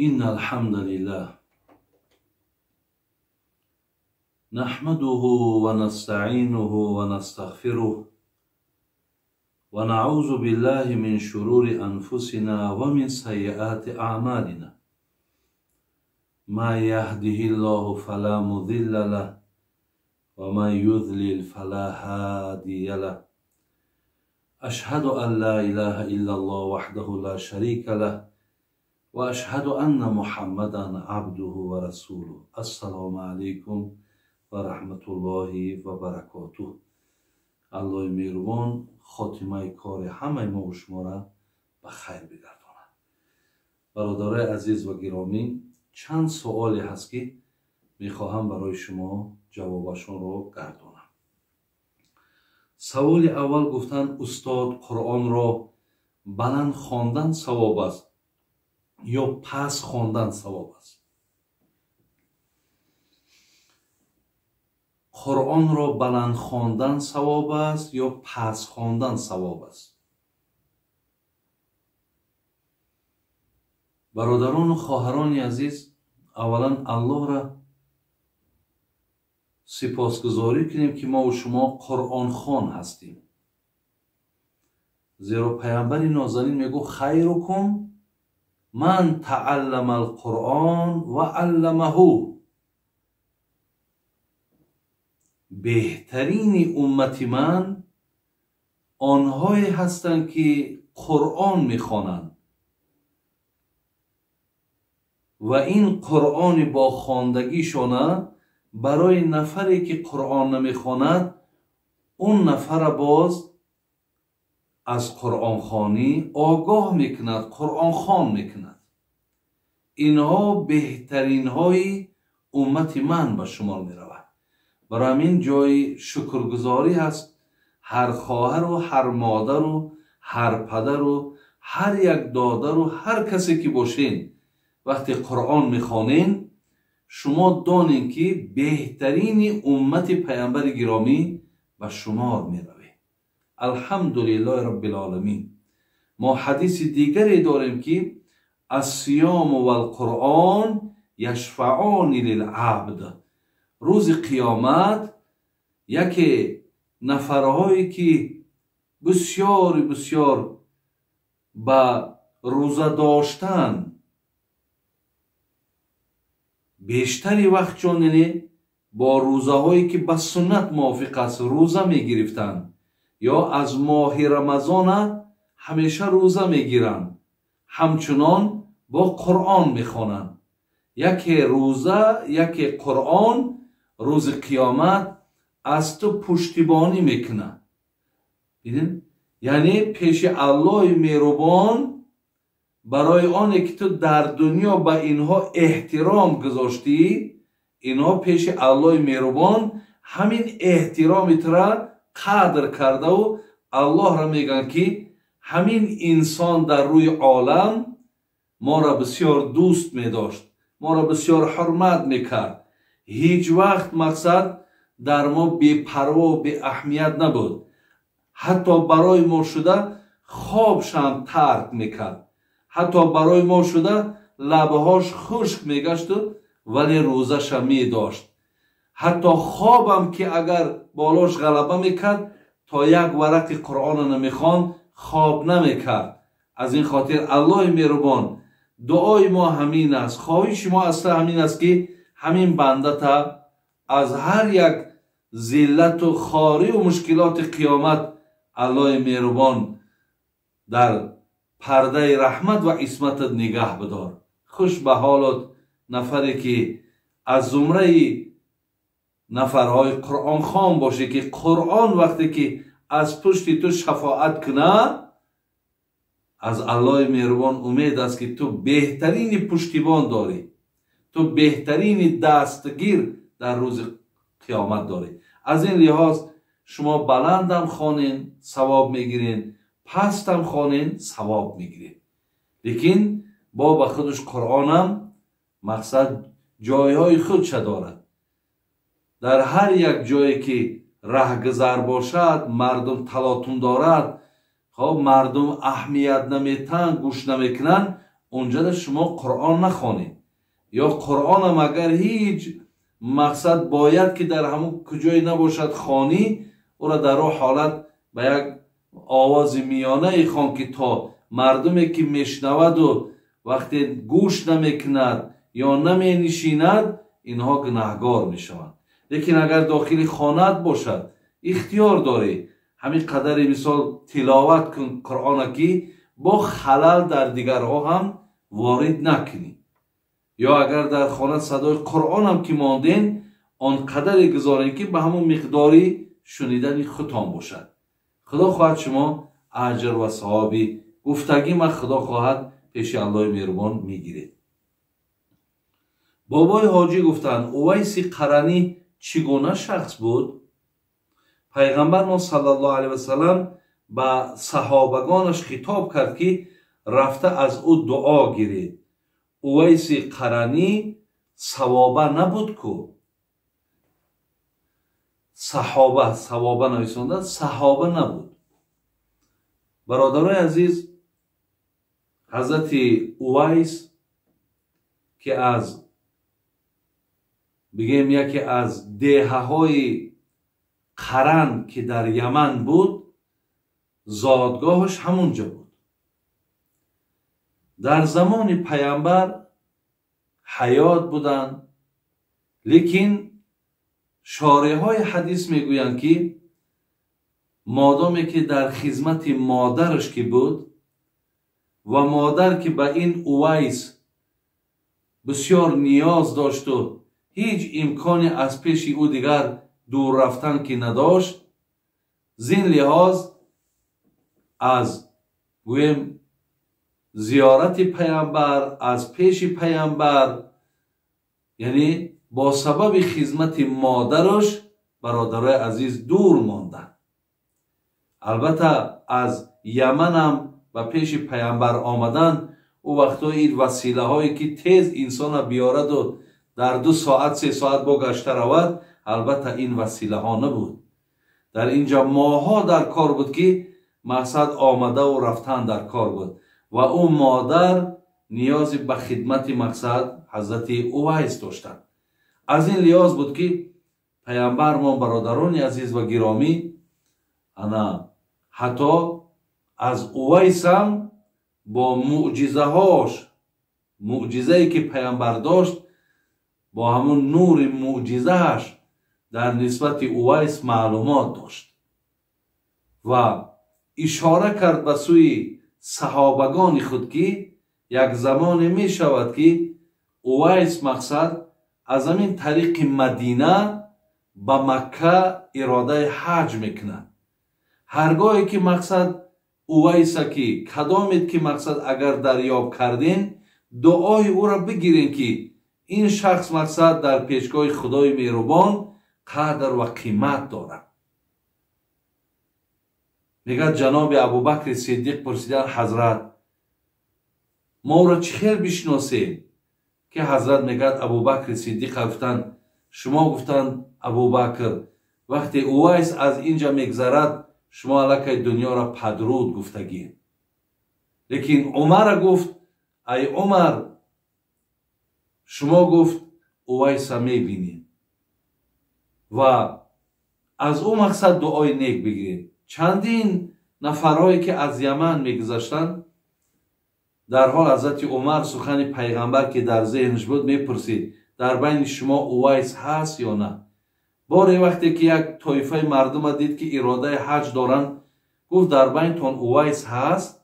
إن الحمد لله نحمده ونستعينه ونستغفره ونعوذ بالله من شرور أنفسنا ومن سيئات أعمالنا ما يهده الله فلا مضل له وما يضلل فلا هادي له أشهد أن لا إله إلا الله وحده لا شريك له وأشهد أن محمدا عبده ورسوله السلام عليكم ورحمة الله وبركاته. الله مهربان خاتمه کار همه ما و شما را به خیر بگرداند. برادرای عزیز و گرامی، چند سوالی هست که میخواهم برای شما جوابشون رو گردانم. سوال اول گفتن استاد قرآن را بلند خواندن ثواب است یا پس خواندن ثواب است؟ قرآن را بلند خواندن ثواب است یا پس خواندن ثواب است؟ برادران و خواهران عزیز، اولا الله را سپاسگزاری کنیم که ما و شما قرآن خوان هستیم. زیرا پیامبر نازنین میگو خیرکم من تعلم القرآن و علمه. بهترین امت من آنهایی هستند که قرآن میخوانند و این قرآن با خواندگیشان برای نفری که قرآن نمیخواند اون نفر باز از قرآن خوانی آگاه میکند، قرآن خوان میکند. اینها بهترین های امت من به شمار میرود. برای همین جای شکرگزاری هست هر خواهر و هر مادر و هر پدر و هر یک دادر و هر کسی که باشین وقتی قرآن میخوانین شما دانین که بهترین امت پیامبر گرامی به شمار میروید. الحمدلله رب العالمین. ما حدیث دیگری داریم که الصیام و القرآن یشفعان للعبد. روز قیامت یکی نفرهایی که بسیار با روزه داشتن بیشتری وقت چون با روزه هایی که به سنت موافق است روزه می گرفتن یا از ماه رمضان همیشه روزه می گیرن، همچنان با قرآن می خوانند. یکی روزه یکی قرآن روز قیامت از تو پشتیبانی میکنه. ببینید، یعنی پیش الله مهربان برای آنی که تو در دنیا به اینها احترام گذاشتی، اینها پیش الله مهربان همین احترامی را قدر کرده و الله را میگن که همین انسان در روی عالم ما را بسیار دوست میداشت، ما را بسیار حرمت میکرد. هیچ وقت مقصد در ما بی پروا و بی اهمیت نبود. حتی برای ما شده خوابش هم ترک میکرد، حتی برای ما شده لبهاش خشک میگشت ولی روزش هم میداشت. حتی خوابم که اگر بالاش غلبه میکرد تا یک ورق قرآن نمیخوان خواب نمیکرد. از این خاطر الله مهربان دعای ما همین است، خواهش ما اصلا همین است که همین بنده تا از هر یک ذلت و خواری و مشکلات قیامت الله مهربان در پرده رحمت و عصمت نگاه بدار. خوش به حالت نفری که از زمره نفرهای قرآن خوان باشه که قرآن وقتی که از پشت تو شفاعت کنه از الله مهربان امید است که تو بهترین پشتیبان داری، تو بهترین دستگیر در روز قیامت داری. از این لحاظ شما بلندم خوانین ثواب میگیرین، پستم خوانین ثواب میگیرین. لیکن با به خودش قرآنم مقصد جایهای خودش دارد. در هر یک جایی که رهگذر باشد، مردم تلاطم دارد، خب مردم اهمیت نمیتن، گوش نمیکنن، اونجا شما قرآن نخوانید یا قرآن هم اگر هیچ مقصد باید که در همون کجای نباشد خوانی، او را در اون حالت به یک آواز میانه خوان که تا مردمی که میشنود و وقتی گوش نمیکند یا نمی نشیند اینها گناهگار میشوند. لیکن اگر داخل خانت باشد اختیار داری همین قدر مثال تلاوت کن قرآن که با خلل در دیگرها هم وارد نکنی، یا اگر در خانه صدای قرآن هم که ماندین آن قدر گذارین که به همون مقداری شنیدن ختام باشد. خدا خواهد شما اجر و ثوابی گفتگی ما خدا خواهد پیش الله مهربان میگیرید. بابای حاجی گفتند اویس قرنی چگونه شخص بود؟ پیغمبر ما صلی الله علیه و سلم به صحابگانش خطاب کرد که رفته از او دعا گیرید. اویس قرنی صوابه نبود کو؟ صحابه نویسنده صحابه نبود. برادرای عزیز، حضرت اویس که از بگیم یکی از دهه های قرن که در یمن بود، زادگاهش همونجا بود. در زمان پیامبر حیات بودند، لیکن شارح های حدیث میگویند که مادامی که در خدمت مادرش که بود و مادر که به این اویس بسیار نیاز داشت و هیچ امکانی از پیش او دیگر دور رفتن که نداشت، زین لحاظ از گویم زیارت پیامبر از پیش پیامبر، یعنی با سبب خدمت مادرش برادرای عزیز دور ماندن. البته از یمن هم به پیش پیامبر آمدن او وقتا این وسیله هایی که تیز انسان بیارد و در 2 ساعت 3 ساعت با گشته رود، البته این وسیله ها نبود. در اینجا ماها در کار بود که مقصد آمده و رفتن در کار بود و او مادر نیازی به خدمت مقصد حضرت اویس داشتند. از این لحاظ بود که پیامبر ما برادران عزیز و گرامی انا حتی از اویس هم با معجزه هاش، معجزه‌ای که پیامبر داشت با همون نور معجزه‌اش در نسبت اویس معلومات داشت و اشاره کرد به سوی صحابگان خود که یک زمان می شود که اویس مقصد از همین طریق مدینه به مکه اراده حج میکنند. هرگاهی که مقصد اویس که کدامید که مقصد اگر دریاب کردین دعای او را بگیرین که این شخص مقصد در پیشگاه خدای مهربان قدر و قیمت دارد. میگه جناب ابوبکر صدیق پرسیدن حضرت ما را چه خیر بشناسید؟ که حضرت میگه ابوبکر صدیق گفتند شما گفتند ابوبکر وقتی اویس از اینجا میگذرد شما علاقه دنیا را پدرود گفتگی. لیکن عمر گفت ای عمر شما گفت اویس را میبینید و از او مقصد دعای نیک بگیرید. چندین نفرهایی که از یمن میگذشتند در حال حضرت عمر سخن پیغمبر که در ذهنش بود میپرسید در بین شما اویس هست یا نه؟ باری وقتی که یک طایفه مردم دید که اراده حج دارن گفت در بینتون اویس هست؟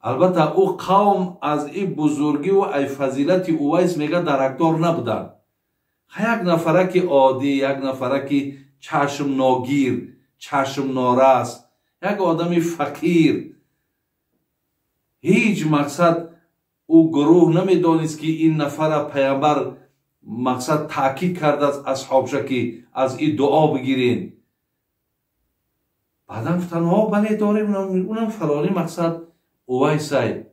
البته او قوم از این بزرگی و ای فضیلت اویس میگه درکدار نبودن. یک نفره که عادی، یک نفره که چشم ناگیر، چشم نارس، یک آدمی فقیر، هیچ مقصد او گروه نمیدانست که این نفر پیامبر مقصد تاکید کرده از اصحابش که از این دعا بگیرین. بعدم گفتن ها بله داریم اونم فلانی مقصد اویسای.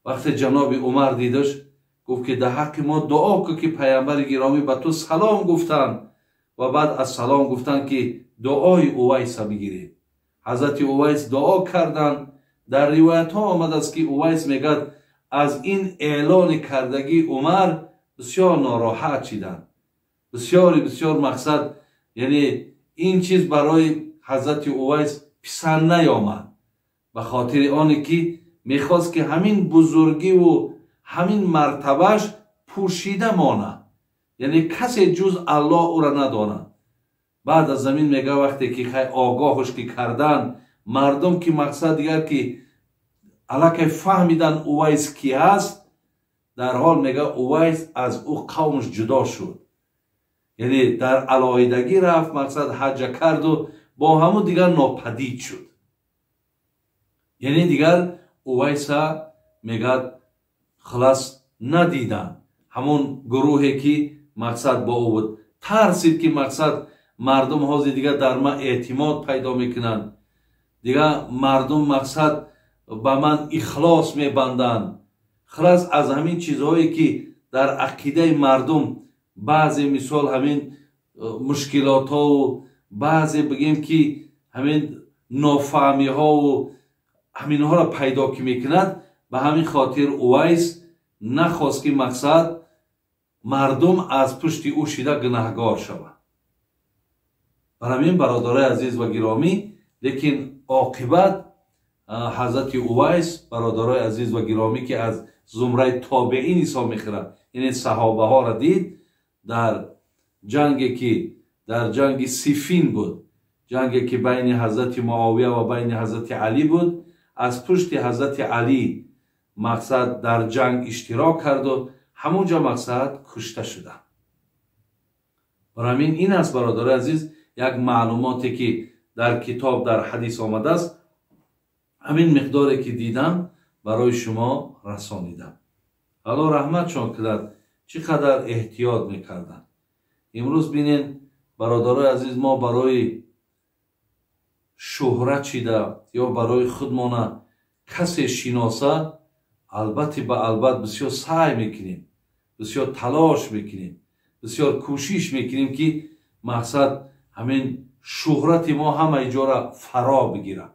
وقتی جناب عمر دیدش گفت که در حق ما دعا که پیامبر گرامی به تو سلام گفتن و بعد از سلام گفتن که دعای اویس بگیرید. حضرت اویس دعا کردن در روایت ها آمده است که اویس میگد از این اعلان کردگی عمر بسیار ناراحت شدند. بسیار مقصد، یعنی این چیز برای حضرت اویس پسند نیامد، به خاطر آنی که میخواست که همین بزرگی و همین مرتبهش پوشیده مانه، یعنی کسی جز الله او را نداند. بعد از زمین میگه وقتی که خیلی آگاهش که کردن مردم که مقصد دیگر که علاقه فهمیدن اویس کی هست، در حال میگه اویس از او قومش جدا شد، یعنی در علایدگی رفت، مقصد حج کرد و با همون دیگر ناپدید شد. یعنی دیگر اویس میگه خلاص ندیدن همون گروهی که مقصد با او بود. ترسید که مقصد مردم ها دیگر در من اعتماد پیدا میکنن، دیگر مردم مقصد با من اخلاص میبندن. خلاص از همین چیزهایی که در عقیده مردم بعضی مثال همین مشکلات ها و بعضی بگیم که همین نافهمی ها و همین ها را پیدا که میکند، به همین خاطر اویس نخواست که مقصد مردم از پشت او شده گناهگار شود. برای همین برادرای عزیز و گرامی، لیکن عاقبت حضرت اویس برادرای عزیز و گرامی که از زمره تابعین حساب میخورد، یعنی صحابه ها را دید در جنگی که در جنگ سیفین بود، جنگی که بین حضرت معاویه و بین حضرت علی بود، از پشت حضرت علی مقصد در جنگ اشتراک کرد و همونجا مقصد کشته شده. برای همین این است برادر عزیز یک معلوماتی که در کتاب در حدیث آمده است، همین مقداری که دیدم برای شما رسانیدم. الله رحمتشان کند چقدر احتیاط میکردن. امروز بینین برادرای عزیز، ما برای شهرت شده یا برای خودمان کسی شناسه، البته به البته بسیار سعی میکنیم، بسیار تلاش میکنیم، بسیار کوشش میکنیم که مقصد همین شهرت ما همه جا فرا بگیره.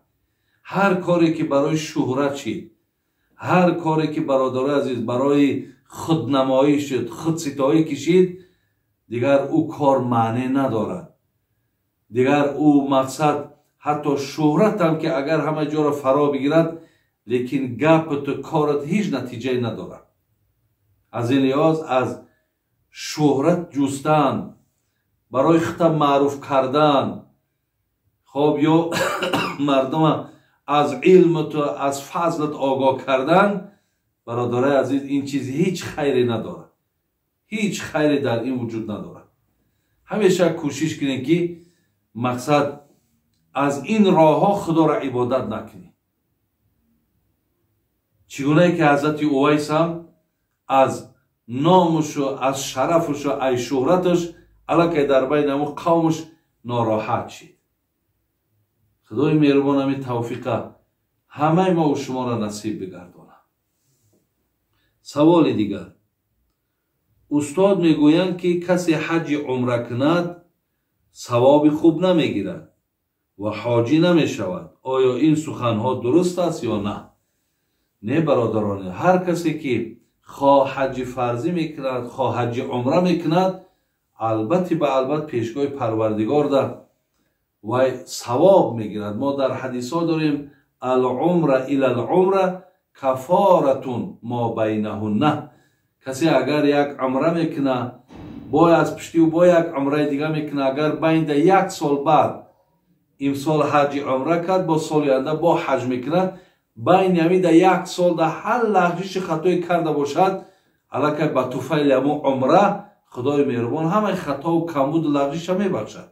هر کاری که برای شهرت شد، هر کاری که برادر عزیز برای خودنمایی شد، خودستایی کشید، دیگر او کار معنی ندارد. دیگر او مقصد حتی شهرت هم که اگر همه جا را فرا بگیرد، لیکن گپ تو کارت هیچ نتیجه ندارد. از این لحاظ از شهرت جستن، برای خود معروف کردن، خب یا مردم از علم تو از فضلت آگاه کردن، برادرای عزیز این چیز هیچ خیری ندارد، هیچ خیری در این وجود ندارد. همیشه کوشش کنید که مقصد از این راه ها خدا را عبادت نکنید. چگونه که حضرت اویس هم از نامش و از شرفش و از شهرتش علاقه در بین همون قومش ناراحت شد. خدای مهربان همین توفیق همه ما و شما را نصیب بگردانه. سوال دیگر، استاد میگویند که کسی حج عمره کند ثواب خوب نمیگیرد و حاجی نمیشود. آیا این سخنها درست است یا نه؟ نه برادران، هر کسی که خواه حج فرضی میکند خواه حج عمره میکند، البته به البته پیشگاه پروردگار در و ثواب میگیرد. ما در حدیث ها داریم العمره الی العمره کفارتون ما بینهن. کسی اگر یک عمره میکنه باید از پشتی و با یک عمره دیگه میکنه، اگر بین یک سال بعد امسال حج عمره کرد با سال آینده با حج میکنه، بین همین در یک سال در هر لحظه خطایی کرده باشد، علاقه به طفیل همون عمره خدای مهربان همه خطا و کمبود لغزش میبخشد.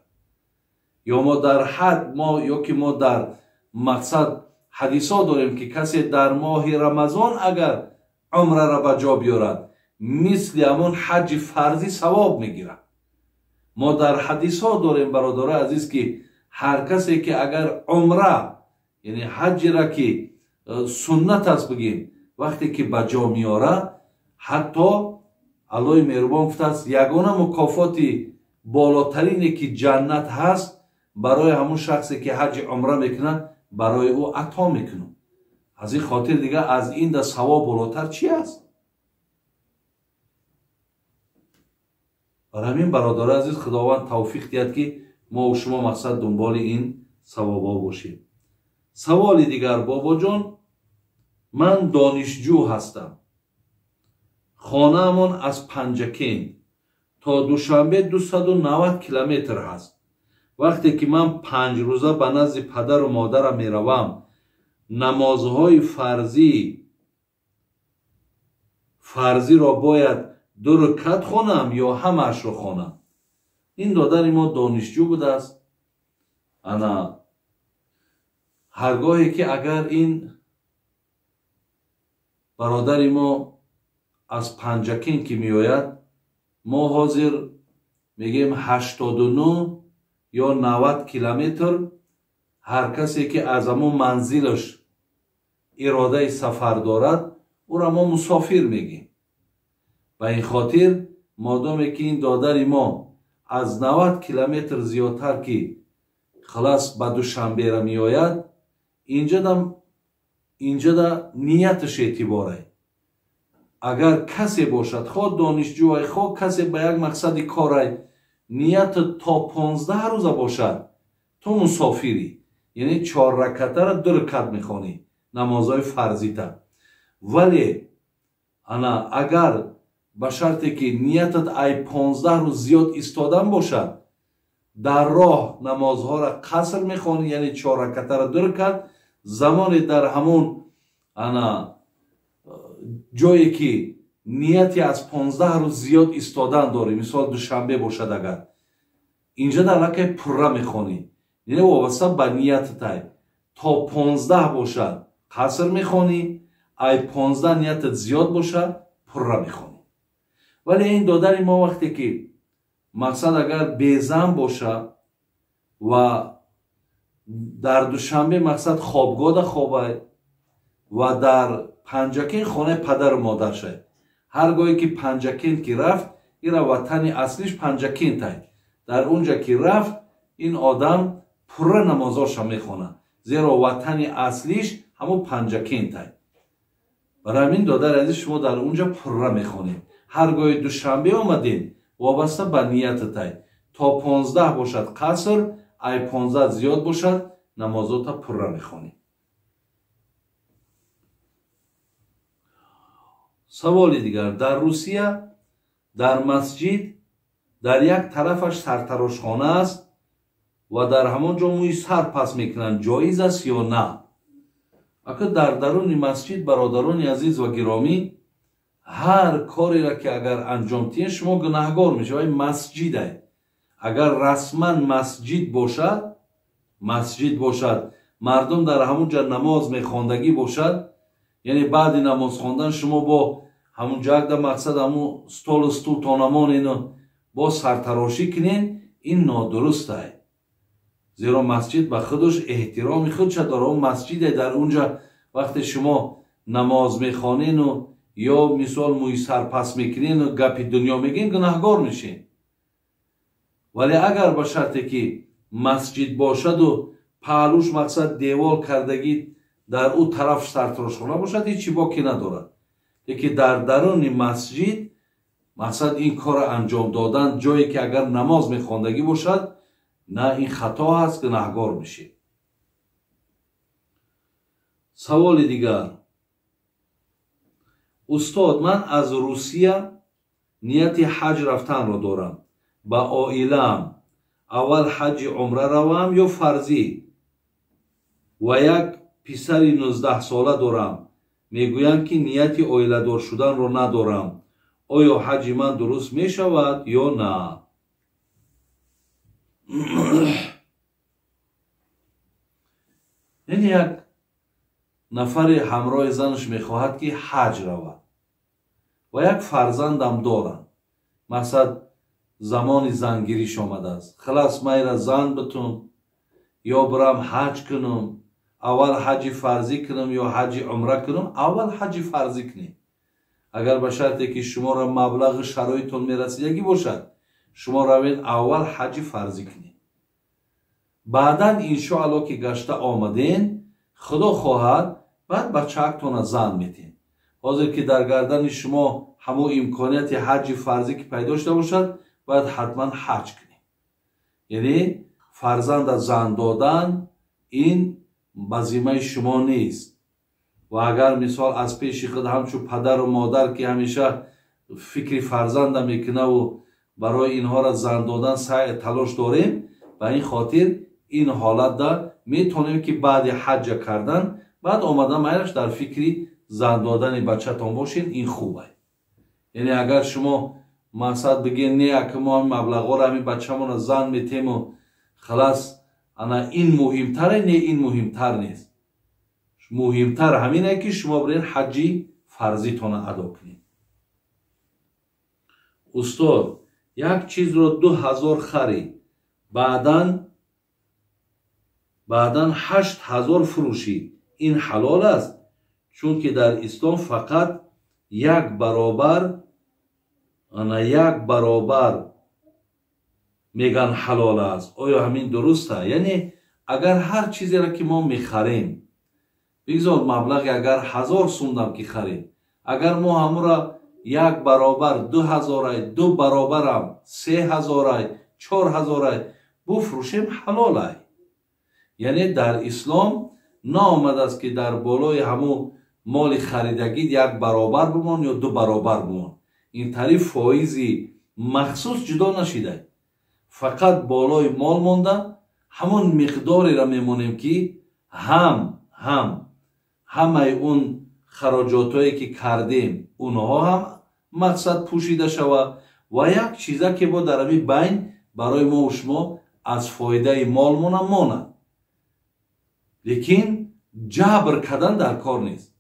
یا ما در حد یا که ما در مقصد حدیثا داریم که کسی در ماه رمضان اگر عمره را به جا بیارد مثل همون حج فرضی ثواب میگیرد. ما در حدیثا داریم برادر عزیز که هر کسی که اگر عمره یعنی حج را که سنت است بگیم وقتی که به جا میاره، حتی الله مهربان گفته است یگانه مکافاتی بالاترینی که جنت هست برای همون شخصی که حج عمره میکنه برای او عطا میکنه. از این خاطر دیگه از این در ثواب بالاتر چی است؟ برای همین برادر عزیز خداوند توفیق دهد که ما و شما مقصد دنبال این ثوابا باشیم. سوال دیگر: بابا جان، من دانشجو هستم. خانه‌مان از پنجکین تا دوشنبه 290 کیلومتر هست. وقتی که من 5 روزه به نزد پدر و مادرم می روم، نمازهای فرضی را باید 2 رکعت خوانم یا همش را خوانم؟ این دادر ما دانشجو بوده است. انا هرگاهی که اگر این برادر ما از پنجکین که می آید، ما حاضر میگیم 89 یا 90 کیلومتر، هر کسی که از همون منزلش اراده سفر دارد او را ما مسافر میگیم. و این خاطر مادامی که این دادر ما از 90 کیلومتر زیادتر که خلاص به دوشنبه را می آید، اینجا دا نیتش اعتباره. اگر کسی باشد، خواه دانشجو خواه کسی به یک مقصد کاره، نیت تا 15 روزه باشد تو مسافری، یعنی 4 رکعته را 2 رکعت میخوانی نمازهای فرضی تا. ولی اگر به شرطی که نیتت ای 15 روز زیاد ایستادن باشد، در راه نمازها را قصر میخوانی، یعنی 4 رکعته را 2 رکعت. زمان در همون جایی که نیتی از 15 روز زیاد ایستادن داری، مثال دوشنبه باشد، اگر اینجا در لکه پره میخوانی، یعنی وابسته به نیت تای تا 15 باشد قصر میخوانی، ای 15 نیتت زیاد باشد پره میخوانی. ولی این دادر ما وقتی که مقصد اگر بیزن باشه و در دوشنبه مقصد خوابگاه خوابه و در پنجکین خانه پدر و مادر شه، هرگاهی که پنجکین که رفت، این وطن اصلیش پنجکین تای، در اونجا که رفت این آدم پر نمازاش میخونه، زیرا وطن اصلیش همون پنجکین تای. برای همین دادر عزیز شما در اونجا پر میخونید. هرگاهی دوشنبه آمدین وابسته به نیت تای، تا 15 باشد قصر، ای 15 زیاد باشد نمازات پر میخونید. سوال دیگر: در روسیه در مسجد در یک طرفش سرتراشخانه است و در همان جا موی سر پس میکنند، جایز است یا نه؟ اگر در درون مسجد برادران عزیز و گرامی، هر کاری را که اگر انجام تین شما گناهگار میشه. و مسجد اگر رسما مسجد باشد، مردم در همون جا نماز میخواندگی باشد، یعنی بعد نماز خواندن شما با همون جا در مقصد همون استول تانمان اینو با سرتراشی کنین، این نادرست است. زیرا مسجد به خودش احترام خودش داره. اون مسجد در اونجا وقتی شما نماز میخوانین و یا مثال موی سر پس میکنین و گپی دنیا میگین، گناهگار میشین. ولی اگر به شرطی که مسجد باشد و پهلوش مقصد دیوال کردگی در او طرف سرتراشخانه باشد، هیچی باکی ندارد. یکی در درون مسجد مقصد این کار انجام دادن، جایی که اگر نماز میخواندگی باشد، نه این خطا هست، گناهگار میشه. سوال دیگر: استاد، من از روسیه نیت حج رفتن را دارم. با عائله‌ام اول حج عمره روم یا فرضی؟ و یک پسر 19 ساله دارم. میگویند که نیت عائله دار شدن را ندارم. آیا حج من درست می شود یا نه؟ این یک نفر همراه زنش میخواهد که حج رود و یک فرزندم دارند. مقصد زمان زنگیریش آمده است. خلاص میره زن بتون یا برم حج کنم، اول حج فرضی کنم یا حج عمره کنم؟ اول حج فرضی کنیم. اگر به شرطی که شما را مبلغ شرایطتون میرسیدگی باشد، شما روید اول حج فرضی کنید. بعدا انشاءالله که گشته آمدین، خدا خواهد بعد بچه‌تون زن میتین. حاضر که در گردن شما همو امکانیت حج فرضی که پیدا شده باشد، باید حتما حج کنید. یعنی فرزند زن دادن این بزیمه شما نیست. و اگر مثال از پیش خود همچون پدر و مادر که همیشه فکر فرزند میکنه و برای اینها را زن دادن سعی تلاش داریم، به این خاطر این حالت دا میتونیم که بعد حج کردن بعد آمدن میرش در فکری زن دادن بچه‌تان باشین. این خوبه. یعنی اگر شما مقصد بگین نه که ما مبلغا را همین بچه‌مون زن میتیم و خلاص انا این مهمتره، نه این مهمتر نیست. مهمتر همینه که شما برین حجی فرضیتون ادا کنید. استاد یک چیز رو 2000 خری بعدن 8000 فروشی، این حلال است؟ چون که در اسلام فقط یک برابر میگن حلال است. آیا همین درسته؟ یعنی اگر هر چیزی را که ما میخریم، بگذار مبلغ اگر 1000 سوم که خریم، اگر ما همون را یک برابر 2000 دو برابرم 3000 4000 بفروشیم، حلال است. یعنی در اسلام نآمده است که در بالای همون مال خریدگی یک برابر بمان یا دو برابر بمان. این طریق فایزی مخصوص جدا نشیده، فقط بالای مال مونده همون مقداری را میمونیم که همه اون خراجاتایی که کردیم اونها هم مقصد پوشیده شود و یک چیزا که با در همین بین برای ما و شما از فایده مالمون هم ماند. لیکن جبر کردن در کار نیست.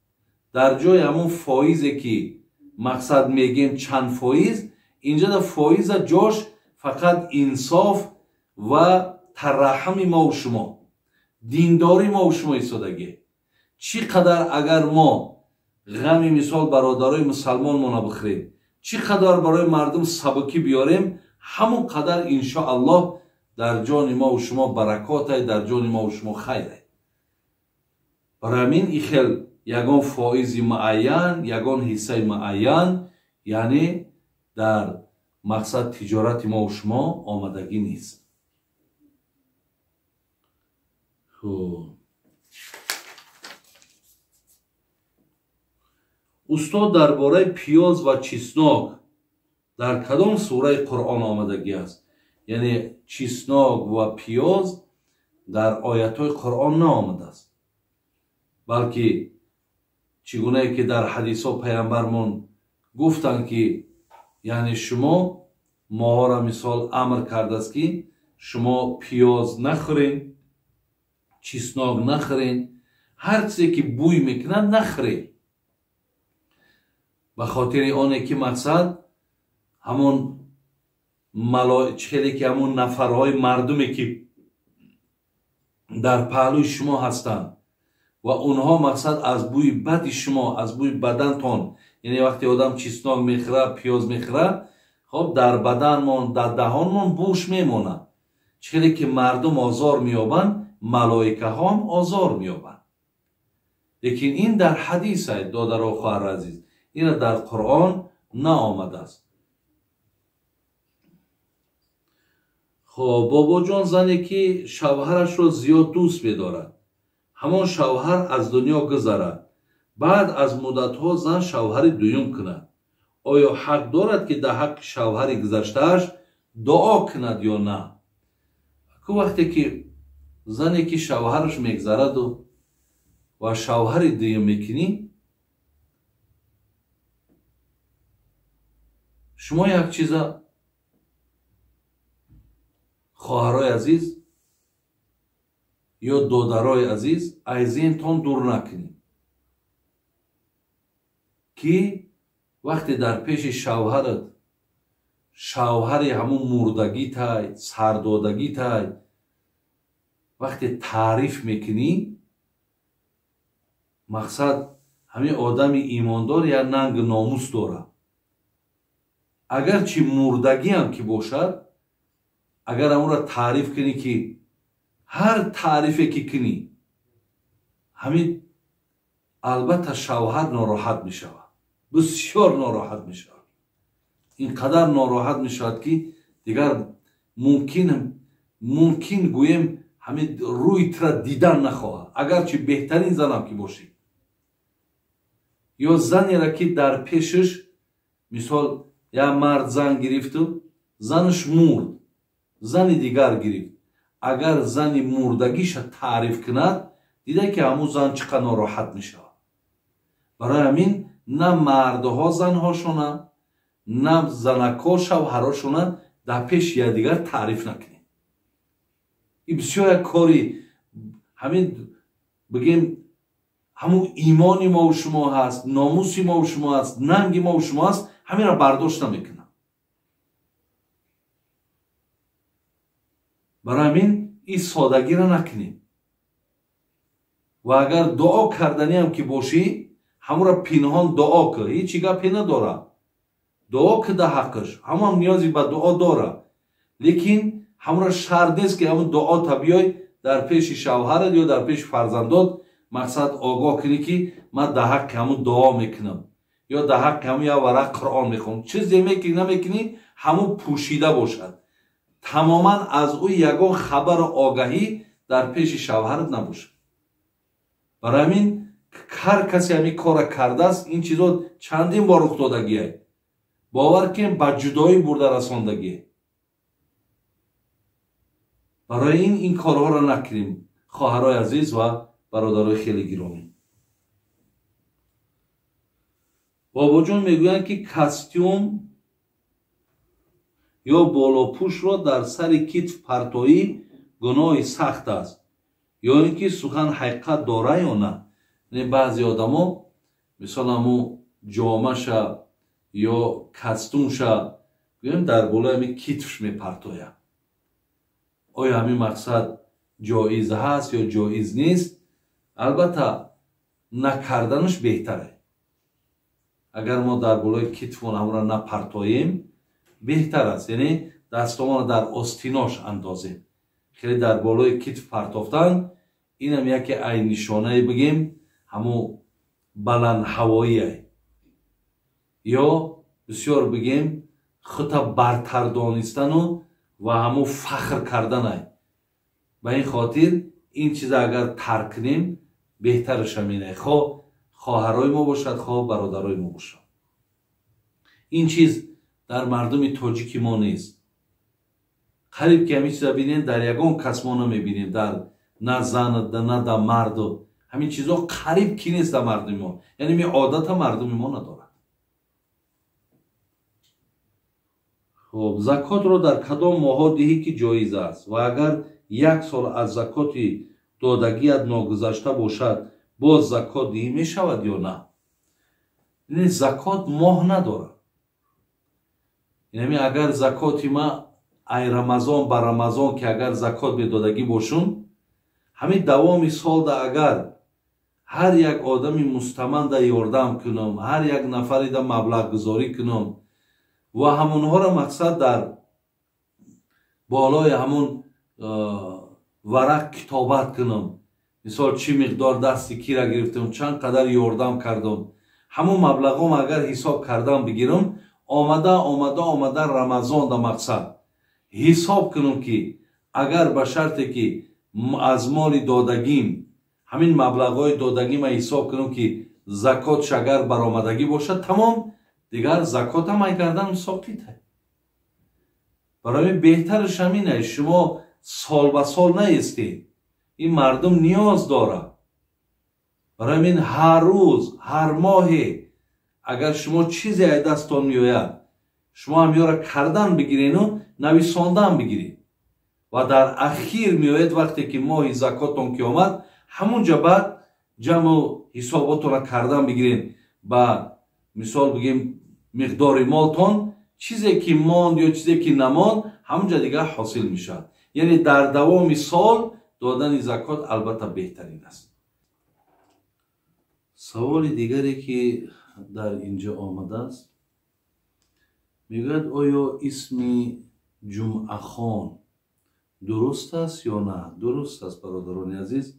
در جای همون فایزی که مقصد میگیم چند فایز، اینجا در فایز جاش فقط انصاف و ترحم ما و شما، دینداری ما و شما ایستادگی. چقدر اگر ما غمی مثال برادرای مسلمان ما نبخریم، چقدر برای مردم سبکی بیاریم، همون قدر انشاءالله در جان ما و شما برکات است، در جان ما و شما خیر است. برای همین این خیل یگان فایز معین، یگان حصه معین، یعنی در مقصد تجارت ما و شما آمدگی نیست. استاد درباره پیاز و چسناک در کدام سوره قرآن آمدگی است؟ یعنی چسناک و پیاز در آیات قرآن نآمده است، بلکه چگونه که در حدیث ها پیامبرمون گفتند که یعنی شما ما را مثال امر کرده است که شما پیاز نخورین، چسناک نخورین، هر چیزی که بوی میکنه نخورین. به خاطر آنه که مقصد همون ملائکه که همون نفرهای مردمی که در پهلوی شما هستند و اونها مقصد از بوی بد شما، از بوی بدنتان، یعنی وقتی آدم چسناک میخوره، پیاز میخوره، خب در بدنمون، در دهانمون بوش میمونه. چیزی که مردم آزار مییابند، ملائکه ها هم آزار مییابند. لیکن این در حدیث است دادر و خواهر عزیز، این در قرآن نآمده است. خب بابا جان زنی که شوهرش رو زیاد دوست بدارد، همان شوهر از دنیا گذرد، بعد از مدت ها زن شوهر دویم کند، آیا حق دارد که در حق شوهر گذشتهش دعا کند یا نه؟ که وقتی که زنی که شوهرش میگذرد و شوهر دویم میکنی، شما یک چیز خواهرای عزیز یا دادرای عزیز از ذهنتان دور نکنید که وقتی در پیش شوهرت، شوهر همون مردگی تای، سردادگی تای، وقتی تعریف میکنی، مقصد همین آدم ایماندار یا ننگ ناموس داره. اگر چی مردگی هم که باشد، اگر همون را تعریف کنی که هر تعریفی که کنی همین البته شوهر ناراحت می شود، بسیار ناراحت می شود. اینقدر ناراحت می شود که دیگر ممکن گویم همین روی تر دیدن نخواهد، اگرچه بهترین زنم که باشی. یا زنی را که در پیشش مثال یا مرد زن گرفت و زنش مرد، زن دیگر گرفت، اگر زن مردگیش تعریف کند دیده که همون زن چقدر ناراحت می شود. برای همین نه مردها زنهاشونه نه زنکا شوهراشونه در پیش یکدیگر تعریف نکنید. این بسیار یک کاری همین بگیم همون ایمانی ما و شما هست، ناموسی ما و شما هست، ننگی ما و شما هست، همین را برداشت نمیکنم. برای همین این سادگی را نکنیم. و اگر دعا کردنی هم که باشی همون را پنهان دعا که هیچی گپی نداره، دعا که در حقش هم نیازی به دعا داره، لیکن همون را شرط نیست که همون دعا تا بیای در پیش شوهرت یا در پیش فرزندات مقصد آگاه کنی که من در حق همون دعا میکنم یا در حق همون یا ورق قرآن میخونم. چیزی میکنی نمیکنی همون پوشیده باشد، تماما از او یگان خبر آگاهی در پیش شوهرت نباشد. برای همین هر کسی همین کار کرده است این چیزا چندین بار رخ دادگیه، باور کن به جدایی برده رساندگیه. برای این کارها را نکنیم خواهرای عزیز و برادرای خیلی گرامی. بابا جان میگویند که کاستیوم یا بالاپوش را در سر کتف پرتایی گناه سخت است، یا اینکه سخن حقیقت داره یا نه. یعنی بعضی آدما مثلا همون جامه‌شا یا کاستومشا گویم در بالای همین کتفش میپرتاید. آیا همین مقصد جایز هست یا جایز نیست؟ البته نکردنش بهتره. اگر ما در بالای کتفون همون را نپرتاییم بهتر است، یعنی دستمان در آستیناش اندازیم. خیلی در بالای کتف پرتافتن این هم یکی ای نشانه بگیم همون بلند هوایی یا بسیار بگیم خطا برتر دانستن و همون فخر کردن. به این خاطر این چیز اگر ترک کنیم بهترش همینه، خواه خواهرای ما باشد خواه برادرای ما باشد. این چیز در مردم تاجیک ما نیست. قریب که همین چیز ببینیم در یگان کس ما نمیبینیم، در نه زن نه در مرد، همین چیزها قریب کی نیست در مردم ما، یعنی می عادت مردم ما ندارد. خب زکات رو در کدام ماها دهی که جایز است و اگر یک سال از زکات دادگیت ناگذشته باشد باز زکات دهی می شود یا نه؟ یعنی زکات ماه نداره. یعنی اگر زکاتی ما ای رمضان بر رمضان که اگر زکات به دادگی باشون همین دوام سال ده اگر هر یک آدمی مستمند یاردم کنم، هر یک نفری ده مبلغ گذاری کنم و همونها را مقصد در بالای همون ورق کتابت کنم، مثال چی مقدار دستی کی را گرفتم، چند قدر یاردم کردم، همون مبلغم اگر حساب کردم بگیرم آمده رمضان ده مقصد حساب کنم که اگر به شرطی که از مال دادگیم همین مبلغای دادگیم حساب کنم که زکات اگر برآمدگی باشد تمام، دیگر زکات هم کردن ساقطه. برای بهترش همینه شما سال به سال نیستید، این مردم نیاز داره. برای همین هر روز هر ماه اگر شما چیزی از دستان میآید شما هم را کردن بگیرین و نویساندن بگیرید و در اخیر میآید وقتی که ماه زکاتون که آمد همونجا بعد جمع حساباتون را کردن بگیرین با مثال بگیم مقدار مالتون، چیزی که ماند یا چیزی که نماند همونجا دیگه حاصل میشد. یعنی در دوام سال دادن زکات البته بهترین است. سوال دیگری که در اینجا آمده است میگوید آیا اسم جمعه خان درست است یا نه؟ درست است برادران عزیز.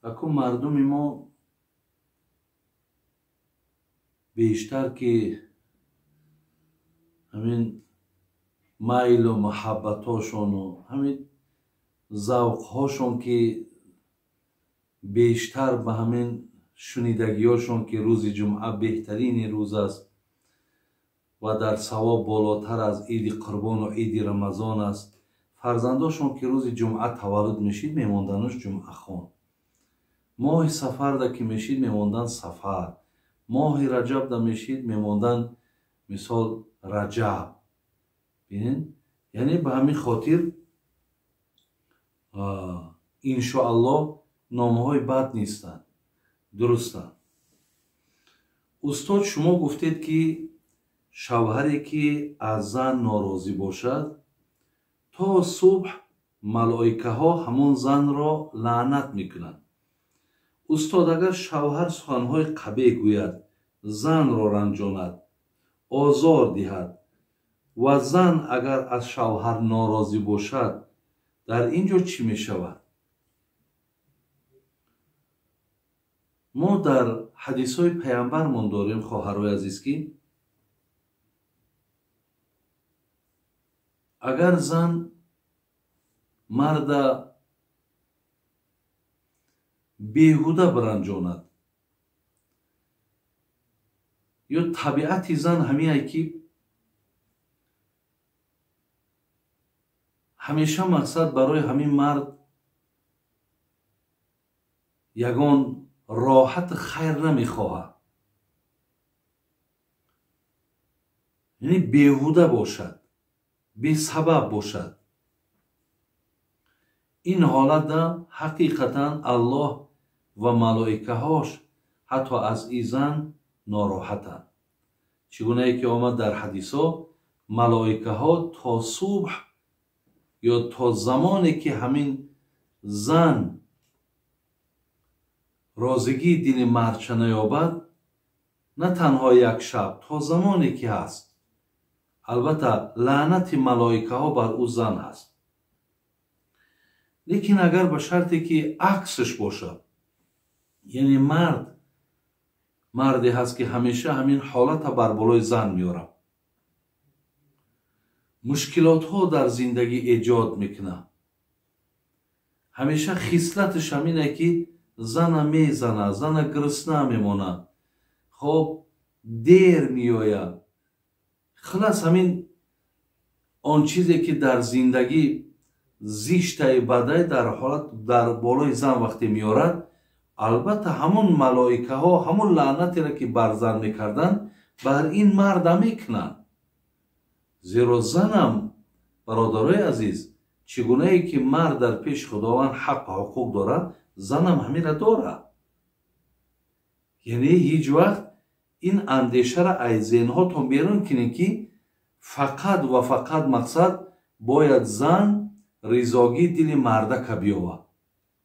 اکنون مردم ما بیشتر که همین مایل و محبت هاشون و همین ذوق هاشون که بیشتر به همین شنیدگی هاشون که روز جمعه بهترین روز است و در ثواب بالاتر از عید قربان و عید رمضان است. فرزنداشون که روز جمعه تولد میشید میموندنش جمعه خان، ماه سفر دا که میشید میموندن سفر، ماه رجب دا میشید میموندن مثال رجب. بینین یعنی به همین خاطر انشاءالله نامه های بد نیستن، درستن. استاد شما گفتید که شوهری که از زن ناراضی باشد تا صبح ملائکه ها همون زن را لعنت میکنند. استاد اگر شوهر سخنهای قبیح گوید، زن را رنجاند، آزار دهد و زن اگر از شوهر ناراضی باشد، در اینجا چی می شود؟ ما در حدیث های پیامبرمون داریم خواهرای عزیز که اگر زن مرد بیهوده برنجاند یا طبیعت زن همیه که همیشه مقصد برای همین مرد یگان راحت خیر نمیخواهد، یعنی بیهوده باشد، بی سبب باشد. این حالت دا حقیقتا الله و ملائکه هاش حتی از این زن ناراحتند. چگونه ای که آمد در حدیث ها، ملائکه ها تا صبح یا تا زمانی که همین زن رازگی دل مرد چه نیابد، نه تنها یک شب، تا زمانی که هست، البته لعنت ملائکه ها بر او زن هست. لیکن اگر به شرطی که عکسش باشد، یعنی مردی هست که همیشه همین حالت بر بالای زن میاره، مشکلات ها در زندگی ایجاد میکنه، همیشه خصلتش همینه که زن میزنه، زن گرسنه میمونه، خب دیر میآید، خلاص همین آن چیزی که در زندگی زیشته بده در حالت در بالای زن وقتی میارد، البته همون ملائکه ها همون لعنتی را که بر زن میکردن بر این مرد میکنن. زیرا زنم برادرای عزیز، چگونه ای که مرد در پیش خداوند حق و حقوق داره، زنم همین را داره. یعنی هیچ وقت این اندیشه را از ذهنهاتون بیرون کنید که فقط و فقط مقصد باید زن رضاگی دل مرده که بیاوه،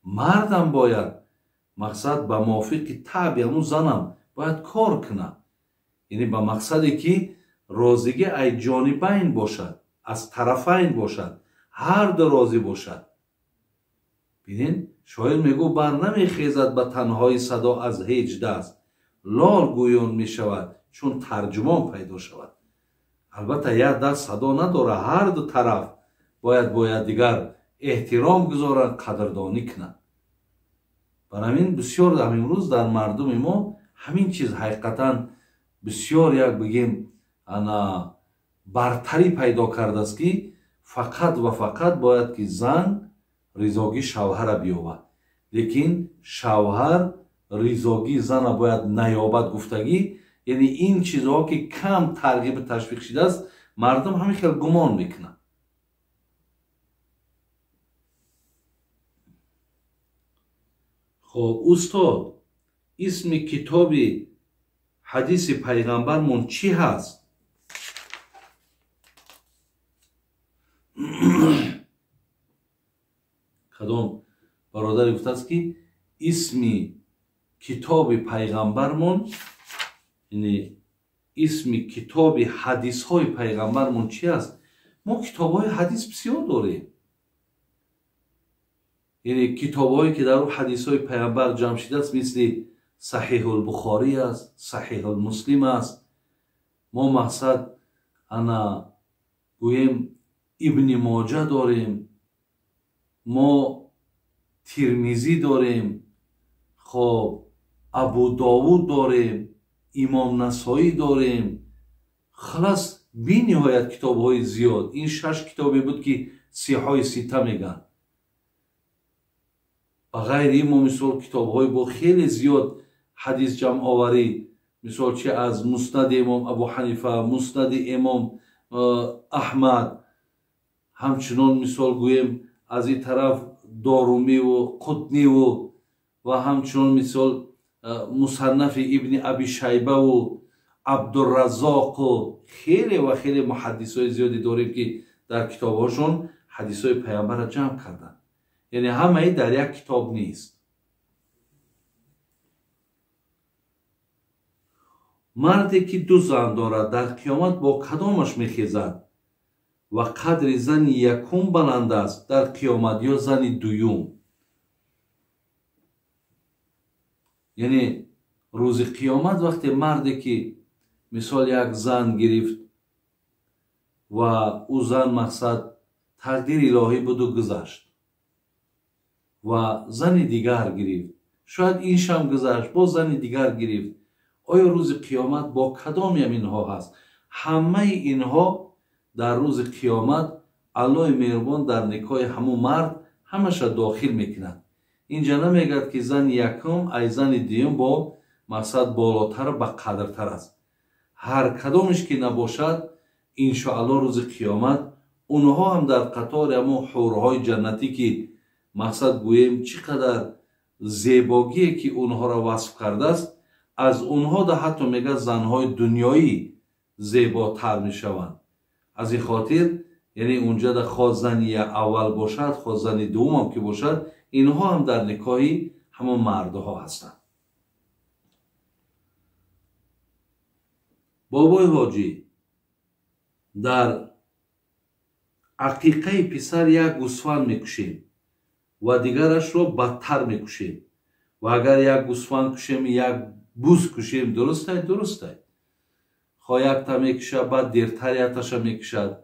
مردم باید مقصد به موافق طبع همون زنم باید کار کنه، یعنی به مقصدی که راضیگی از جانبین باشد، از طرفین باشد، هر دو راضی باشد. ببینین شاعر میگو بر نمیخیزد به تنهای صدا از هیچ دست، لال گویان میشود چون ترجمان پیدا شود. البته یک دست صدا نداره، هر دو طرف باید دیگر احترام گذارن، قدردانی کنن. برامین بسیار امروز در مردم ما همین چیز حقیقتا بسیار یک بگیم انا برتری پیدا کرده است که فقط و فقط باید که زن رضاگی شوهر بیابد، لیکن شوهر رضاگی زن باید نیابد گفتگی. یعنی این چیزها که کم ترغیب تشویق شده است، مردم همین خیلی گمان میکنن. خب استاد، اسم کتاب حدیث پیغمبرمون چی هست؟ کدام برادر گفته است که اسم کتاب پیغمبرمون، یعنی اسم کتاب حدیث های پیغمبرمون چی است؟ ما کتاب های حدیث بسیار داریم، یعنی کتاب هایی که در حدیث های پیغمبر جمع شده است، مثل صحیح البخاری است، صحیح المسلم است. ما مقصد انا گویم ابن ماجه داریم، ما ترمیزی داریم، خب ابو داوود داریم، امام نسائی داریم. خلاص بی نهایت کتاب های زیاد. این 6 کتابی بود که سیحای سیته میگن. بغیر این ما مثال کتاب های با خیلی زیاد حدیث جمع آوری، مثال چه از مسند امام ابو حنیفه، مسند امام احمد، همچنان مثال گویم از این طرف دارومی و قطنی و همچنان مثال مصنف ابن ابی شیبه و عبدالرزاق و خیلی محدث های زیادی داریم که در کتاب هاشون حدیث های پیامبر را جمع کردن. یعنی همه در یک کتاب نیست. مردی که 2 زن دارد در قیامت با کدامش میخیزد و قدر زن یکم بلند است در قیامت یا زن دوم؟ یعنی روز قیامت وقتی مردی که مثال یک زن گرفت و او زن مقصد تقدیر الهی بود و گذشت و زن دیگر گرفت، شاید این شم گذشت با زن دیگر گرفت، آیا روز قیامت با کدام اینها هست؟ همه اینها در روز قیامت الله مهربان در نکاح همون مرد همش داخل میکند. اینجا نمیگد که زن یکم ای زن دوم با مقصد بالاتر و بقدرتر است. هر کدامش که نباشد انشاءالله روز قیامت اونها هم در قطار همون حورهای جنتی که مقصد گویم چقدر زیباگی که اونها را وصف کرده است، از اونها ده حتی میگه زنهای دنیایی زیباتر میشوند. از این خاطر یعنی اونجا ده خواست زنی اول باشد خواست زنی دوم هم که باشد، اینها هم در نکاحی همون مردها هستند. بابای حاجی در عقیقه پسر یک گوسفند میکشیم و دیگرش رو بدتر میکشیم و اگر یک گوسفند کشیم یک بوز کشیم درسته؟ درسته. خواه یک تا میکشه بعد دیرتر یک تاش میکشد،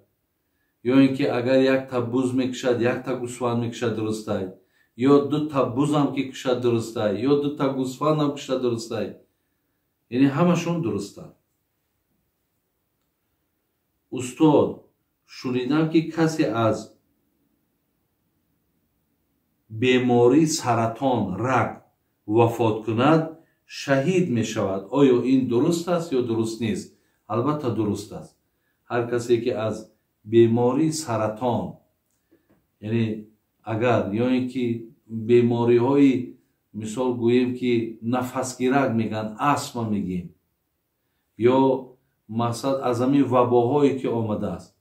یا اینکه اگر یک تا بوز میکشد یک تا گوسفند میکشد درسته، یا 2 تا بوز هم که کشد درسته، یا 2 تا گوسفند هم کشد درسته. یعنی همشون درسته. استاد شنیدم که کسی از بیماری سرطان رگ وفات کند شهید می شود. آیا این درست است یا درست نیست؟ البته درست است. هر کسی که از بیماری سرطان، یعنی اگر یا اینکه بیماری های مثال گوییم که نفسگیرک میگن، آسما میگیم، یا مقصد از همین وباهایی که آمده است،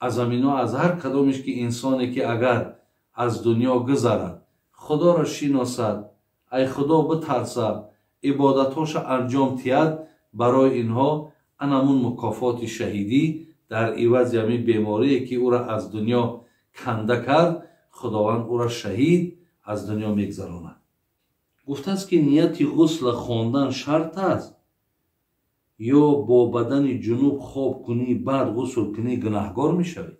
از همینا از هر کدامش که انسانی که اگر از دنیا گذرد خدا را شناسد، ای خدا بترسد، عبادتاش انجام تید، برای اینها انمون مکافات شهیدی در عوض همین بیماری که او را از دنیا کنده کرد، خداوند او را شهید از دنیا میگذراند. گفته است که نیت غسل خواندن شرط است یا با بدن جنوب خواب کنی بعد غسل کنی گناهگار میشوی؟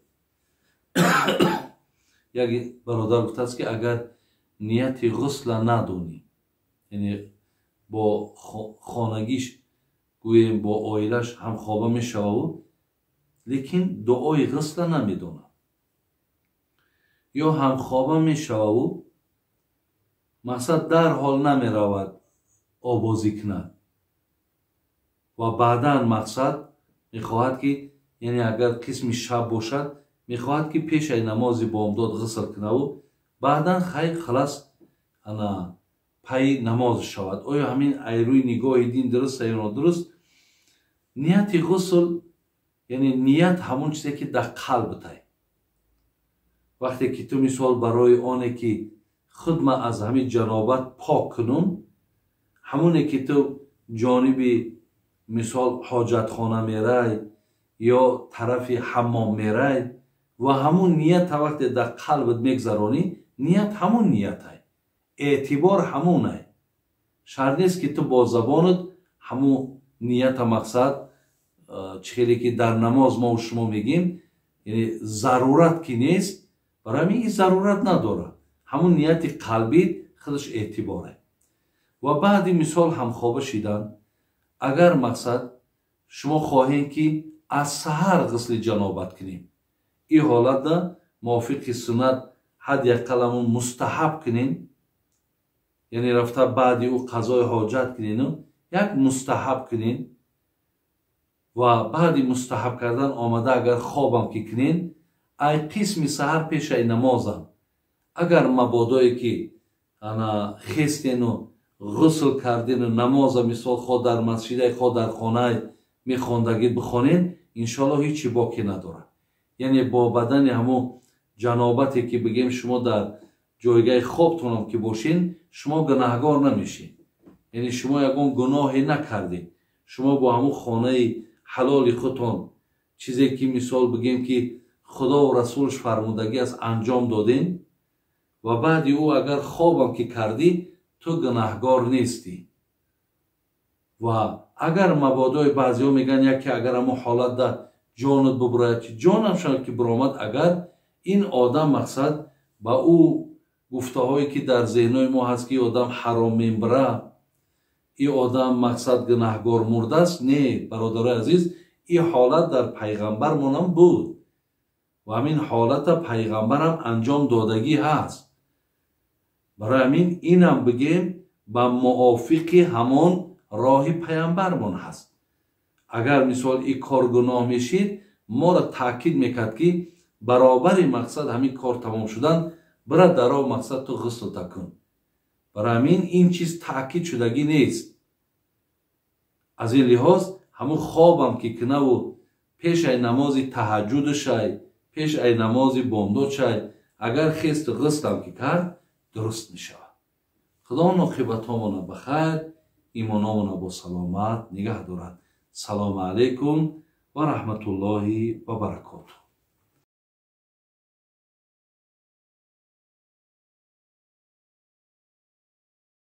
یک برادر گفته است که اگر نیت غسل ندونی، یعنی با خانگیش گویم با آیلش هم خوابه میشوه لیکن دعای غسل نمیدونه، یا هم خوابه میشوه مقصد در حال نمیرود آبازی کند و بعدا مقصد میخواهد که یعنی اگر قسم شب باشد میخواهد که پیش نماز بامداد غسل کنه و بعدا خیلی خلاص انا پای نماز شود. آیا همین روی نگاه دین درست یا درست؟ نیت غسل یعنی نیت همون چیزی که در قلب تای. وقتی که تو مثال برای آنه که خود من از همین جنابت پاک کنم، همونه که تو جانبی مثال حاجت خانه میرای یا طرف حمام میرای و همون نیت وقتی در قلبت میگذرانی، نیت همون نیت های، اعتبار همون های. шарт нест ки ту бо забонат ҳамун нията мақсад чихеле ки дар намоз мо шумо мегим яъне зарурат ки нест, барои ҳамин зарурат надорад. ҳамун нияти қалбӣ худаш эътиборе. ва баъди мисол ҳамхоба шидан, агар мақсад шумо хоҳем ки аз саҳар ғусли ҷанобат кунем, ин ҳолатда мувофиқи суннат ҳад якқаламон мустаҳаб кунем, яъне рафта баъди ӯ қазои ҳоҷат кунену як мустаҳаб кунем. ва баъди мустаҳаб кардан омада агар хобам ки кунен, ай қисми саҳар пешаи намозам агар мабодое ки хестену ғусл кардену намоза мисол хо дар масҷидаи хо дар хонаи мехондагӣ бихонен, иншоалло ҳичи боқӣ надорад. яъне бо бадани ҳамун ҷанобате ки бигем шумо дар ҷойгаи хобтонам ки бошен, шумо гунаҳгор намешед. яъне шумо ягон гуноҳе накардед. шумо бо ҳамун хонаи ҳалоли худтон чизе ки мисол бигем ки худо расулш фармудагӣ аст анҷом додем ва баъди ӯ агар хобам ки кардӣ, ту гунаҳгор нестӣ. ва агар мабодои баъзиҳо мегӯянд яке агар ҳамун ҳолатда ҷонат бибурояд, ки ҷонамшон ки биромад, агар ин одам мақсад ба ӯ гуфтаҳое ки дар зеҳнои мо ҳаст ки одам ҳаром мебира, ин одам мақсад гунаҳгор мурдааст, не бародарои азиз, ин ҳолат дар пайғамбармонам буд ва ҳамин ҳолата пайғамбарам анҷом додагӣ ҳаст. барои ҳамин инам бигем ба мувофиқи ҳамон роҳи пайғамбармон ҳаст. агар мисол ин кор гуноҳ мешид, моро таъкид мекард ки баробари мақсад ҳамин кор тамом шудан, бира даро мақсад ту ғуслта кун. барои ҳамин ин чиз таъкид шудагӣ нест. аз ин лиҳоз ҳамун хобам ки кунаву пешаи намози таҳаҷҷуду шай, пешаи намози бомдод шай, агар хесту ғуслам ки кард, дуруст мешавад. худо оқибатҳомона ба хайр, имономона бо саломат нигаҳ дорад. салому алайкум ва раҳматуллоҳи ва баракотуҳ.